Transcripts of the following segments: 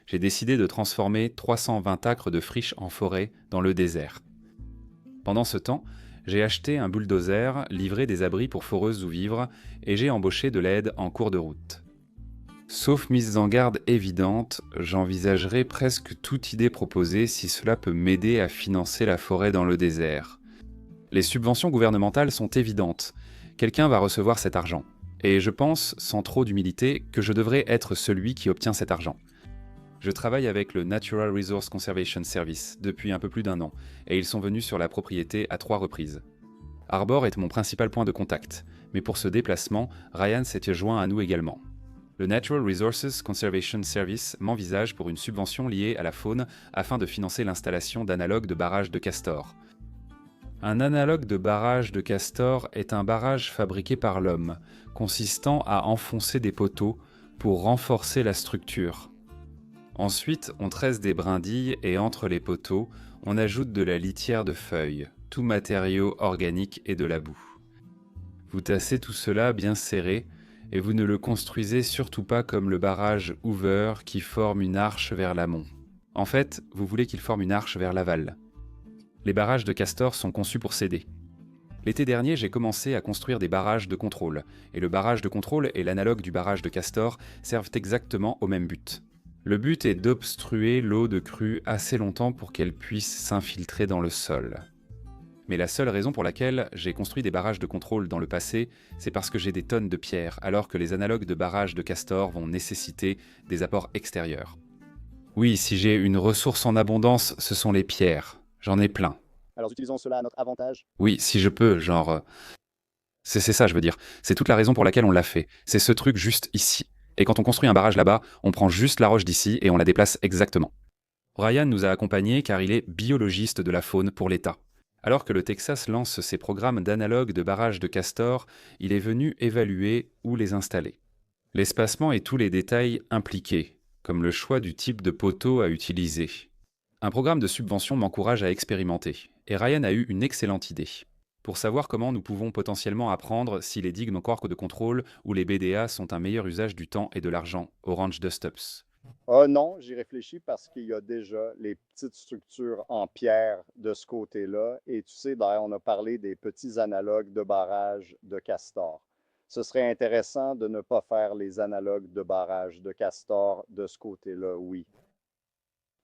j'ai décidé de transformer 320 acres de friche en forêt dans le désert. Pendant ce temps, j'ai acheté un bulldozer, livré des abris pour foreuses où vivre, et j'ai embauché de l'aide en cours de route. Sauf mise en garde évidente, j'envisagerai presque toute idée proposée si cela peut m'aider à financer la forêt dans le désert. Les subventions gouvernementales sont évidentes. Quelqu'un va recevoir cet argent. Et je pense, sans trop d'humilité, que je devrais être celui qui obtient cet argent. Je travaille avec le Natural Resource Conservation Service depuis un peu plus d'1 an, et ils sont venus sur la propriété à 3 reprises. Arbor est mon principal point de contact, mais pour ce déplacement, Ryan s'était joint à nous également. Le Natural Resources Conservation Service m'envisage pour une subvention liée à la faune afin de financer l'installation d'analogues de barrages de castors. Un analogue de barrage de castor est un barrage fabriqué par l'homme, consistant à enfoncer des poteaux pour renforcer la structure. Ensuite, on tresse des brindilles et entre les poteaux, on ajoute de la litière de feuilles, tout matériau organique et de la boue. Vous tassez tout cela bien serré et vous ne le construisez surtout pas comme le barrage Hoover qui forme une arche vers l'amont. En fait, vous voulez qu'il forme une arche vers l'aval. Les barrages de castor sont conçus pour céder. L'été dernier, j'ai commencé à construire des barrages de contrôle, et le barrage de contrôle et l'analogue du barrage de castor servent exactement au même but. Le but est d'obstruer l'eau de crue assez longtemps pour qu'elle puisse s'infiltrer dans le sol. Mais la seule raison pour laquelle j'ai construit des barrages de contrôle dans le passé, c'est parce que j'ai des tonnes de pierres, alors que les analogues de barrages de castor vont nécessiter des apports extérieurs. Oui, si j'ai une ressource en abondance, ce sont les pierres. J'en ai plein. Alors utilisons cela à notre avantage. Oui, si je peux, genre... C'est ça, je veux dire. C'est toute la raison pour laquelle on l'a fait. C'est ce truc juste ici. Et quand on construit un barrage là-bas, on prend juste la roche d'ici et on la déplace exactement. Ryan nous a accompagnés car il est biologiste de la faune pour l'État. Alors que le Texas lance ses programmes d'analogues de barrages de castor, il est venu évaluer où les installer. L'espacement et tous les détails impliqués, comme le choix du type de poteau à utiliser. Un programme de subvention m'encourage à expérimenter, et Ryan a eu une excellente idée. Pour savoir comment nous pouvons potentiellement apprendre si les digues de contrôle ou les BDA sont un meilleur usage du temps et de l'argent au Ranch Dust-Ups. Non, j'y réfléchis parce qu'il y a déjà les petites structures en pierre de ce côté-là. Et tu sais, d'ailleurs, on a parlé des petits analogues de barrage de castor. Ce serait intéressant de ne pas faire les analogues de barrage de castor de ce côté-là, oui.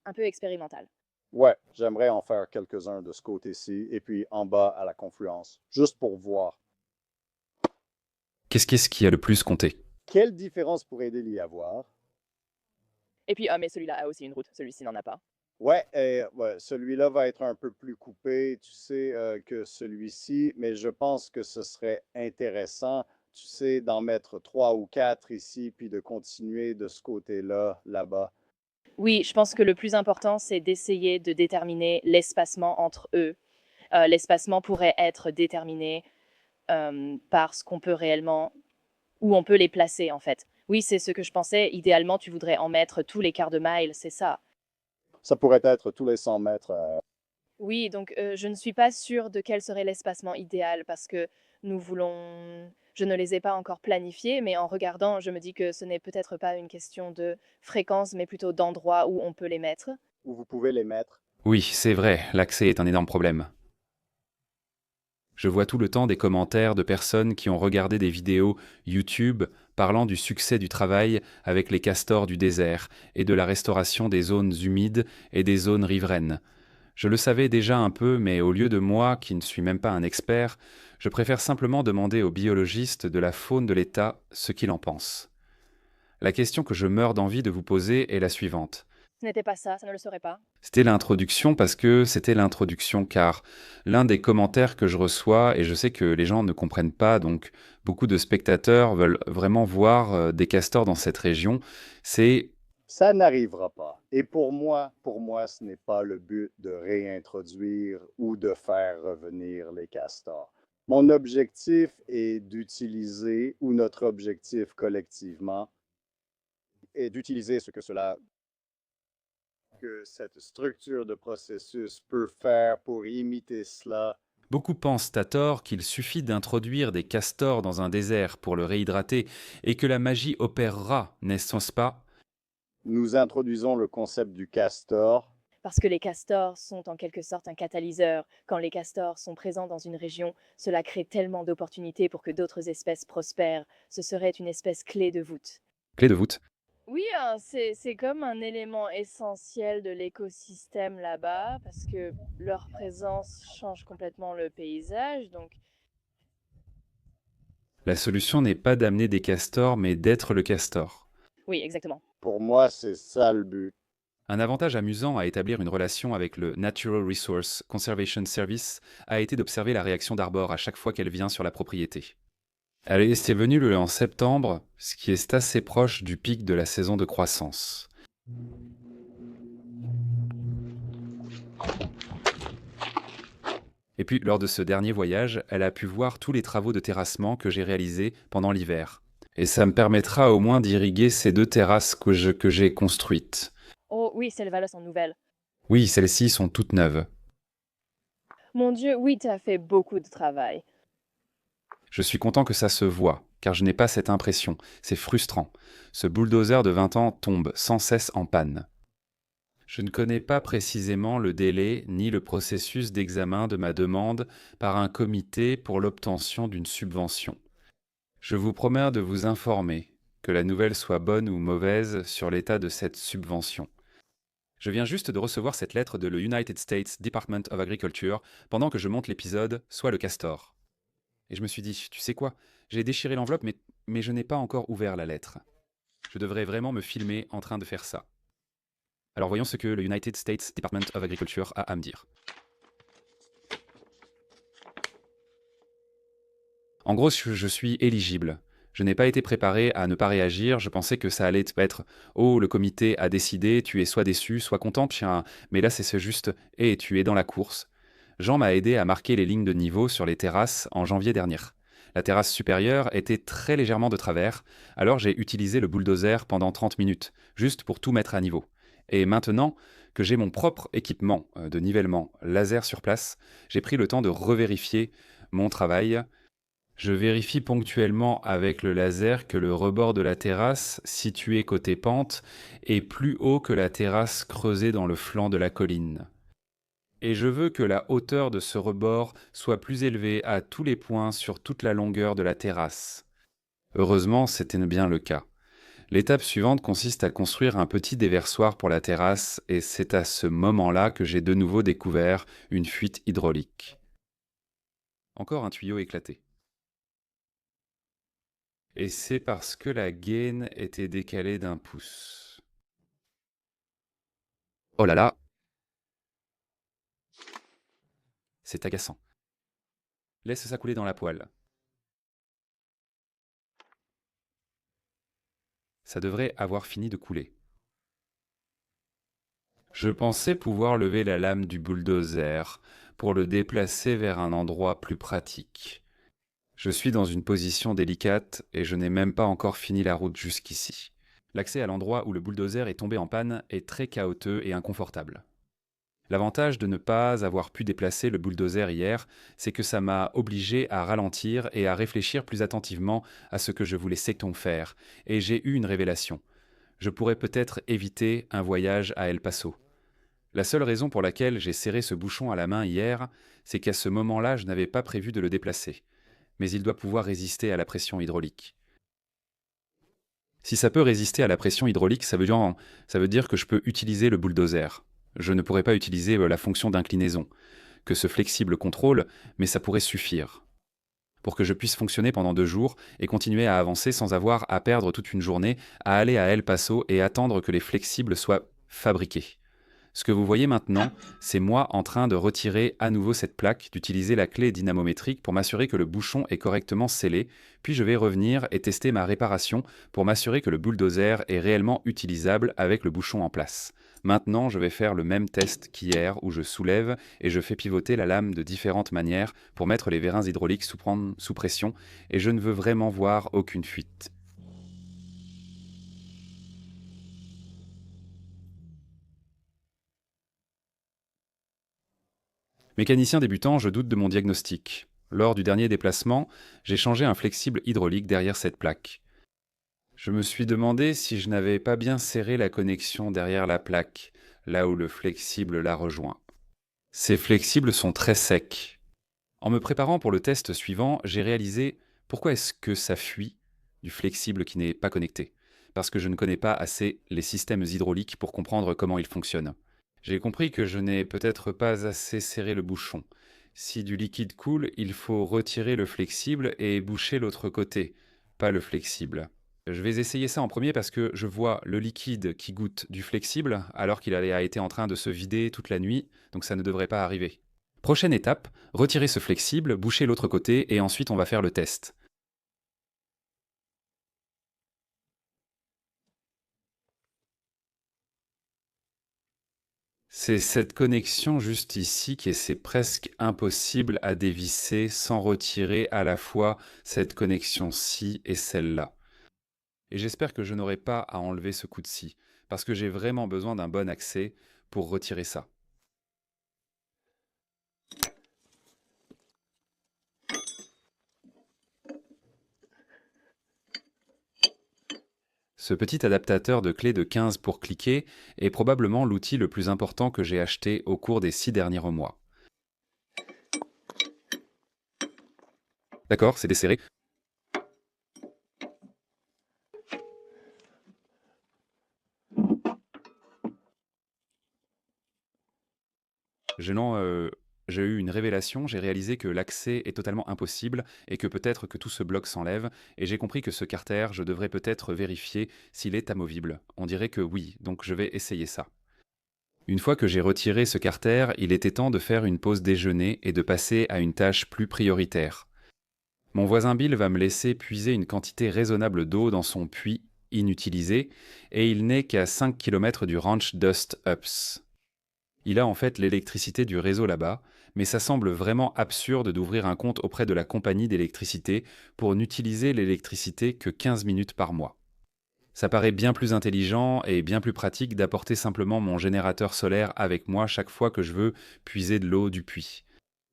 Un peu expérimental. Ouais, j'aimerais en faire quelques-uns de ce côté-ci et puis en bas à la confluence, juste pour voir. Qu'est-ce qui a le plus compté? Quelle différence pourrait-il y avoir? Et puis, mais celui-là a aussi une route, celui-ci n'en a pas. Ouais, ouais, celui-là va être un peu plus coupé, tu sais, que celui-ci, mais je pense que ce serait intéressant, tu sais, d'en mettre 3 ou 4 ici, puis de continuer de ce côté-là, là-bas. Oui, je pense que le plus important, c'est d'essayer de déterminer l'espacement entre eux. L'espacement pourrait être déterminé par ce qu'on peut réellement, où on peut les placer en fait. Oui, c'est ce que je pensais. Idéalement, tu voudrais en mettre tous les quarts de mile, c'est ça. Ça pourrait être tous les 100 mètres. Oui, donc je ne suis pas sûre de quel serait l'espacement idéal parce que nous voulons... Je ne les ai pas encore planifiés, mais en regardant, je me dis que ce n'est peut-être pas une question de fréquence, mais plutôt d'endroit où on peut les mettre. Où vous pouvez les mettre. Oui, c'est vrai, l'accès est un énorme problème. Je vois tout le temps des commentaires de personnes qui ont regardé des vidéos YouTube parlant du succès du travail avec les castors du désert et de la restauration des zones humides et des zones riveraines. Je le savais déjà un peu, mais au lieu de moi, qui ne suis même pas un expert, je préfère simplement demander aux biologistes de la faune de l'État ce qu'il en pense. La question que je meurs d'envie de vous poser est la suivante. Ce n'était pas ça, ça ne le serait pas. C'était l'introduction parce que c'était l'introduction, car l'un des commentaires que je reçois, et je sais que les gens ne comprennent pas, donc beaucoup de spectateurs veulent vraiment voir des castors dans cette région, c'est... Ça n'arrivera pas. Et pour moi, ce n'est pas le but de réintroduire ou de faire revenir les castors. Mon objectif est d'utiliser, ou notre objectif collectivement, est d'utiliser ce que que cette structure de processus peut faire pour imiter cela. Beaucoup pensent à tort qu'il suffit d'introduire des castors dans un désert pour le réhydrater et que la magie opérera, n'est-ce pas? Nous introduisons le concept du castor. Parce que les castors sont en quelque sorte un catalyseur. Quand les castors sont présents dans une région, cela crée tellement d'opportunités pour que d'autres espèces prospèrent. Ce serait une espèce clé de voûte. Clé de voûte. Oui, c'est comme un élément essentiel de l'écosystème là-bas, parce que leur présence change complètement le paysage. Donc, La solution n'est pas d'amener des castors, mais d'être le castor. oui, exactement. Pour moi, c'est ça le but. Un avantage amusant à établir une relation avec le Natural Resource Conservation Service a été d'observer la réaction d'Arbor à chaque fois qu'elle vient sur la propriété. Elle est venue en septembre, ce qui est assez proche du pic de la saison de croissance. Et puis, lors de ce dernier voyage, elle a pu voir tous les travaux de terrassement que j'ai réalisés pendant l'hiver. Et ça me permettra au moins d'irriguer ces 2 terrasses que j'ai construites. Oh oui, ces valeurs sont nouvelles. Oui, celles-ci sont toutes neuves. Mon Dieu, oui, tu as fait beaucoup de travail. Je suis content que ça se voit, car je n'ai pas cette impression. C'est frustrant. Ce bulldozer de 20 ans tombe sans cesse en panne. Je ne connais pas précisément le délai ni le processus d'examen de ma demande par un comité pour l'obtention d'une subvention. Je vous promets de vous informer, que la nouvelle soit bonne ou mauvaise sur l'état de cette subvention. Je viens juste de recevoir cette lettre de le United States Department of Agriculture pendant que je monte l'épisode Soit le castor. Et je me suis dit, tu sais quoi, j'ai déchiré l'enveloppe mais je n'ai pas encore ouvert la lettre. Je devrais vraiment me filmer en train de faire ça. Alors voyons ce que le United States Department of Agriculture a à me dire. En gros, je suis éligible. Je n'ai pas été préparé à ne pas réagir, je pensais que ça allait être « Oh, le comité a décidé, tu es soit déçu, soit contente, chien. » Mais là, c'est juste « Eh, tu es dans la course. » Jean m'a aidé à marquer les lignes de niveau sur les terrasses en janvier dernier. La terrasse supérieure était très légèrement de travers, alors j'ai utilisé le bulldozer pendant 30 minutes, juste pour tout mettre à niveau. Et maintenant que j'ai mon propre équipement de nivellement laser sur place, j'ai pris le temps de revérifier mon travail. Je vérifie ponctuellement avec le laser que le rebord de la terrasse, situé côté pente, est plus haut que la terrasse creusée dans le flanc de la colline. Et je veux que la hauteur de ce rebord soit plus élevée à tous les points sur toute la longueur de la terrasse. Heureusement, c'était bien le cas. L'étape suivante consiste à construire un petit déversoir pour la terrasse et c'est à ce moment-là que j'ai de nouveau découvert une fuite hydraulique. Encore un tuyau éclaté. Et c'est parce que la gaine était décalée d'1 pouce. Oh là là! C'est agaçant. Laisse ça couler dans la poêle. Ça devrait avoir fini de couler. Je pensais pouvoir lever la lame du bulldozer pour le déplacer vers un endroit plus pratique. Je suis dans une position délicate et je n'ai même pas encore fini la route jusqu'ici. L'accès à l'endroit où le bulldozer est tombé en panne est très chaotique et inconfortable. L'avantage de ne pas avoir pu déplacer le bulldozer hier, c'est que ça m'a obligé à ralentir et à réfléchir plus attentivement à ce que je voulais faire, et j'ai eu une révélation. Je pourrais peut-être éviter un voyage à El Paso. La seule raison pour laquelle j'ai serré ce bouchon à la main hier, c'est qu'à ce moment-là, je n'avais pas prévu de le déplacer. Mais il doit pouvoir résister à la pression hydraulique. Si ça peut résister à la pression hydraulique, ça veut dire que je peux utiliser le bulldozer. Je ne pourrais pas utiliser la fonction d'inclinaison, que ce flexible contrôle, mais ça pourrait suffire. Pour que je puisse fonctionner pendant 2 jours et continuer à avancer sans avoir à perdre toute une journée, à aller à El Paso et attendre que les flexibles soient fabriqués. Ce que vous voyez maintenant, c'est moi en train de retirer à nouveau cette plaque, d'utiliser la clé dynamométrique pour m'assurer que le bouchon est correctement scellé, puis je vais revenir et tester ma réparation pour m'assurer que le bulldozer est réellement utilisable avec le bouchon en place. Maintenant, je vais faire le même test qu'hier où je soulève et je fais pivoter la lame de différentes manières pour mettre les vérins hydrauliques sous pression et je ne veux vraiment voir aucune fuite. Mécanicien débutant, je doute de mon diagnostic. Lors du dernier déplacement, j'ai changé un flexible hydraulique derrière cette plaque. Je me suis demandé si je n'avais pas bien serré la connexion derrière la plaque, là où le flexible la rejoint. Ces flexibles sont très secs. En me préparant pour le test suivant, j'ai réalisé pourquoi est-ce que ça fuit du flexible qui n'est pas connecté. Parce que je ne connais pas assez les systèmes hydrauliques pour comprendre comment ils fonctionnent. J'ai compris que je n'ai peut-être pas assez serré le bouchon. Si du liquide coule, il faut retirer le flexible et boucher l'autre côté, pas le flexible. Je vais essayer ça en premier parce que je vois le liquide qui goûte du flexible alors qu'il a été en train de se vider toute la nuit, donc ça ne devrait pas arriver. Prochaine étape, retirer ce flexible, boucher l'autre côté et ensuite on va faire le test. C'est cette connexion juste ici c'est presque impossible à dévisser sans retirer à la fois cette connexion-ci et celle-là. Et j'espère que je n'aurai pas à enlever ce coup de scie, parce que j'ai vraiment besoin d'un bon accès pour retirer ça. Ce petit adaptateur de clé de 15 pour cliquer est probablement l'outil le plus important que j'ai acheté au cours des 6 derniers mois. D'accord, c'est desserré. Gênant, j'ai eu une révélation, j'ai réalisé que l'accès est totalement impossible et que peut-être que tout ce bloc s'enlève, et j'ai compris que ce carter, je devrais peut-être vérifier s'il est amovible. On dirait que oui, donc je vais essayer ça. Une fois que j'ai retiré ce carter, il était temps de faire une pause déjeuner et de passer à une tâche plus prioritaire. Mon voisin Bill va me laisser puiser une quantité raisonnable d'eau dans son puits inutilisé, et il n'est qu'à 5 km du ranch Dust Ups. Il a en fait l'électricité du réseau là-bas, mais ça semble vraiment absurde d'ouvrir un compte auprès de la compagnie d'électricité pour n'utiliser l'électricité que 15 minutes par mois. Ça paraît bien plus intelligent et bien plus pratique d'apporter simplement mon générateur solaire avec moi chaque fois que je veux puiser de l'eau du puits.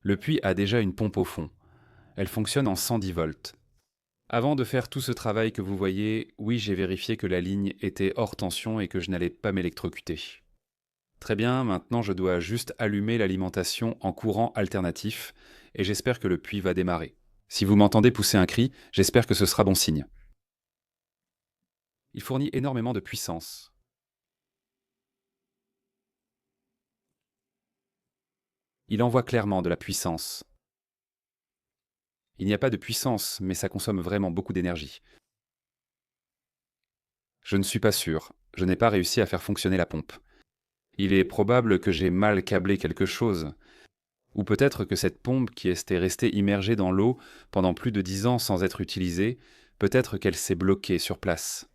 Le puits a déjà une pompe au fond. Elle fonctionne en 110 volts. Avant de faire tout ce travail que vous voyez, oui, j'ai vérifié que la ligne était hors tension et que je n'allais pas m'électrocuter. Très bien, maintenant je dois juste allumer l'alimentation en courant alternatif et j'espère que le puits va démarrer. Si vous m'entendez pousser un cri, j'espère que ce sera bon signe. Il fournit énormément de puissance. Il envoie clairement de la puissance. Il n'y a pas de puissance, mais ça consomme vraiment beaucoup d'énergie. Je ne suis pas sûr, je n'ai pas réussi à faire fonctionner la pompe. Il est probable que j'ai mal câblé quelque chose. Ou peut-être que cette pompe qui était restée immergée dans l'eau pendant plus de 10 ans sans être utilisée, peut-être qu'elle s'est bloquée sur place.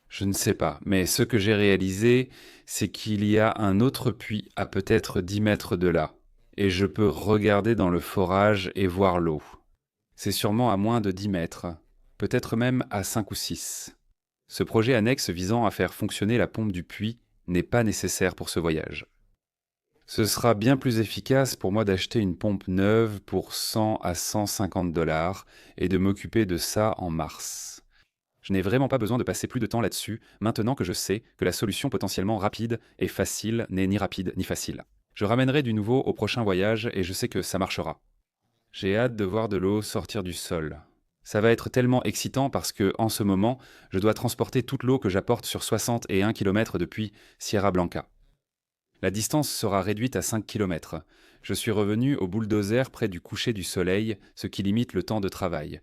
Je ne sais pas, mais ce que j'ai réalisé, c'est qu'il y a un autre puits à peut-être 10 mètres de là, et je peux regarder dans le forage et voir l'eau. C'est sûrement à moins de 10 mètres, peut-être même à 5 ou 6. Ce projet annexe visant à faire fonctionner la pompe du puits n'est pas nécessaire pour ce voyage. Ce sera bien plus efficace pour moi d'acheter une pompe neuve pour 100 à 150 dollars et de m'occuper de ça en mars. Je n'ai vraiment pas besoin de passer plus de temps là-dessus, maintenant que je sais que la solution potentiellement rapide et facile n'est ni rapide ni facile. Je ramènerai du nouveau au prochain voyage et je sais que ça marchera. J'ai hâte de voir de l'eau sortir du sol. Ça va être tellement excitant parce que, en ce moment, je dois transporter toute l'eau que j'apporte sur 61 km depuis Sierra Blanca. La distance sera réduite à 5 km. Je suis revenu au bulldozer près du coucher du soleil, ce qui limite le temps de travail.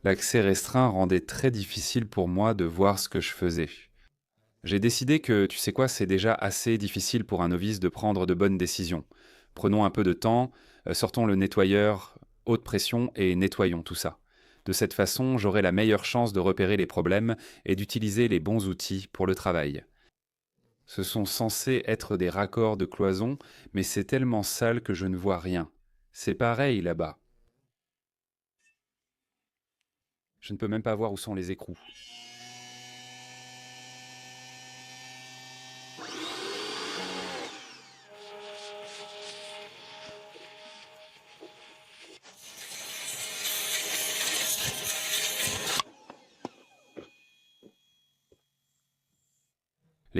L'accès restreint rendait très difficile pour moi de voir ce que je faisais. J'ai décidé que, tu sais quoi, c'est déjà assez difficile pour un novice de prendre de bonnes décisions. Prenons un peu de temps, sortons le nettoyeur, haute pression et nettoyons tout ça. De cette façon, j'aurai la meilleure chance de repérer les problèmes et d'utiliser les bons outils pour le travail. Ce sont censés être des raccords de cloison, mais c'est tellement sale que je ne vois rien. C'est pareil là-bas. Je ne peux même pas voir où sont les écrous.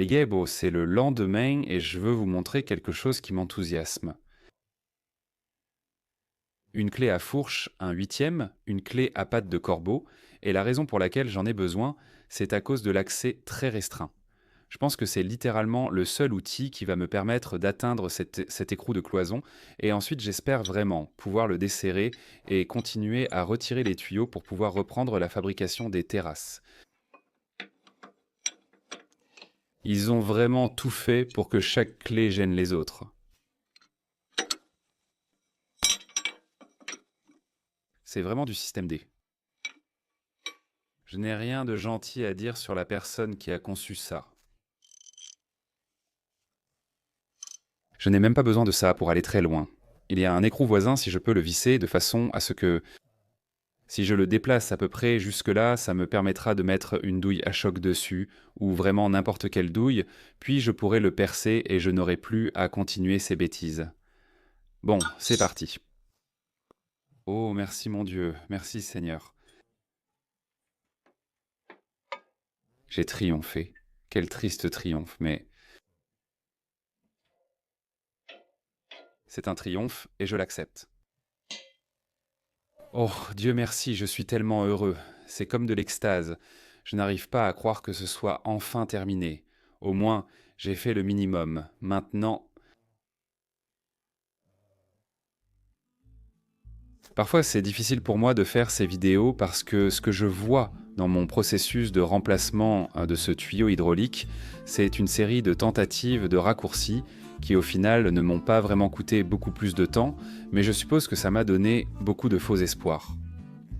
Les gars, bon, c'est le lendemain et je veux vous montrer quelque chose qui m'enthousiasme. Une clé à fourche, un 8e, une clé à pattes de corbeau, et la raison pour laquelle j'en ai besoin, c'est à cause de l'accès très restreint. Je pense que c'est littéralement le seul outil qui va me permettre d'atteindre cet écrou de cloison, et ensuite j'espère vraiment pouvoir le desserrer et continuer à retirer les tuyaux pour pouvoir reprendre la fabrication des terrasses. Ils ont vraiment tout fait pour que chaque clé gêne les autres. C'est vraiment du système D. Je n'ai rien de gentil à dire sur la personne qui a conçu ça. Je n'ai même pas besoin de ça pour aller très loin. Il y a un écrou voisin si je peux le visser de façon à ce que, si je le déplace à peu près jusque-là, ça me permettra de mettre une douille à choc dessus, ou vraiment n'importe quelle douille, puis je pourrai le percer et je n'aurai plus à continuer ces bêtises. Bon, c'est parti. Oh, merci mon Dieu, merci Seigneur. J'ai triomphé. Quel triste triomphe, mais... c'est un triomphe et je l'accepte. Oh, Dieu merci, je suis tellement heureux. C'est comme de l'extase. Je n'arrive pas à croire que ce soit enfin terminé. Au moins, j'ai fait le minimum. Maintenant... Parfois, c'est difficile pour moi de faire ces vidéos parce que ce que je vois dans mon processus de remplacement de ce tuyau hydraulique, c'est une série de tentatives de raccourcis qui au final ne m'ont pas vraiment coûté beaucoup plus de temps, mais je suppose que ça m'a donné beaucoup de faux espoirs.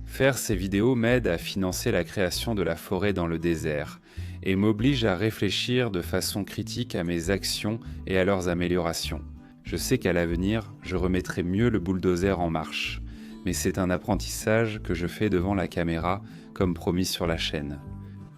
Faire ces vidéos m'aide à financer la création de la forêt dans le désert et m'oblige à réfléchir de façon critique à mes actions et à leurs améliorations. Je sais qu'à l'avenir, je remettrai mieux le bulldozer en marche, mais c'est un apprentissage que je fais devant la caméra, comme promis sur la chaîne.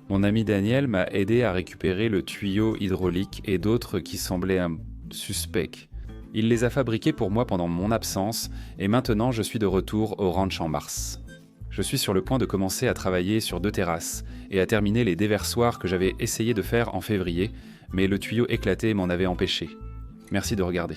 Mon ami Daniel m'a aidé à récupérer le tuyau hydraulique et d'autres qui semblaient suspects. Il les a fabriqués pour moi pendant mon absence, et maintenant je suis de retour au ranch en mars. Je suis sur le point de commencer à travailler sur 2 terrasses, et à terminer les déversoirs que j'avais essayé de faire en février, mais le tuyau éclaté m'en avait empêché. Merci de regarder.